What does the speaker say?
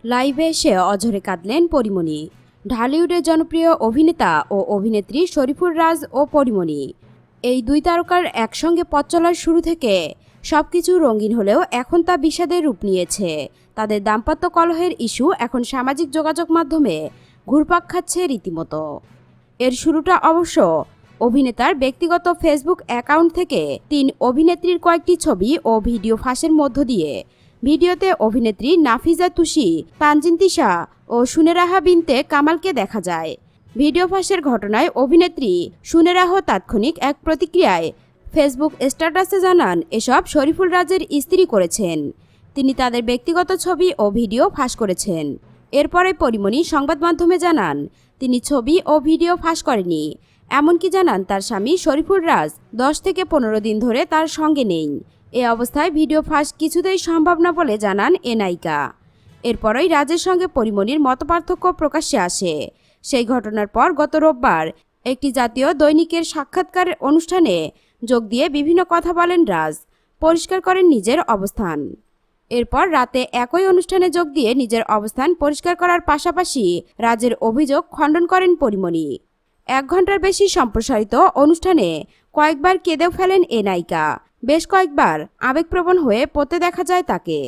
লাইভে এসে অঝরে কাঁদলেন পরীমণি। ঢালিউডের জনপ্রিয় অভিনেতা ও অভিনেত্রী শরীফুল রাজ ও পরীমণি, এই দুই তারকার একসঙ্গে পথ চলার শুরু থেকে সবকিছু রঙিন হলেও এখন তা বিষাদের রূপ নিয়েছে। তাদের দাম্পত্য কলহের ইস্যু এখন সামাজিক যোগাযোগ মাধ্যমে ঘুরপাক খাচ্ছে রীতিমতো। এর শুরুটা অবশ্য অভিনেতার ব্যক্তিগত ফেসবুক অ্যাকাউন্ট থেকে ৩ অভিনেত্রীর কয়েকটি ছবি ও ভিডিও ফাঁসের মধ্য দিয়ে। ভিডিওতে অভিনেত্রী নাফিজা তুষি, তানজিন তিশা ও সুনেরাহা বিনতে কামালকে দেখা যায়। ভিডিও ফাঁসের ঘটনায় অভিনেত্রী সুনেরাহ তাৎক্ষণিক এক প্রতিক্রিয়ায় ফেসবুক স্ট্যাটাসে জানান, এসব শরীফুল রাজের স্ত্রী করেছেন। তিনি তাদের ব্যক্তিগত ছবি ও ভিডিও ফাঁস করেছেন। এরপরে পরীমণি সংবাদ মাধ্যমে জানান, তিনি ছবি ও ভিডিও ফাঁস করেনি। এমনকি জানান তার স্বামী শরীফুল রাজ 10 থেকে 15 দিন ধরে তার সঙ্গে নেই। এ অবস্থায় ভিডিও ফাঁস কিছুতেই সম্ভব না বলে জানান এ নায়িকা। এরপরই রাজের সঙ্গে পরীমণির মতপার্থক্য প্রকাশ্যে আসে। সেই ঘটনার পর গত রোববার একটি জাতীয় দৈনিকের সাক্ষাৎকার অনুষ্ঠানে যোগ দিয়ে বিভিন্ন কথা বলেন রাজ, পরিষ্কার করেন নিজের অবস্থান। এরপর রাতে একই অনুষ্ঠানে যোগ দিয়ে নিজের অবস্থান পরিষ্কার করার পাশাপাশি রাজের অভিযোগ খণ্ডন করেন পরীমণি। 1 ঘন্টার বেশি সম্প্রসারিত অনুষ্ঠানে কয়েকবার কেঁদেও ফেলেন এ নায়িকা। বেশ কয়েকবার আবেগপ্রবণ হয়ে পড়তে দেখা যায় তাকে।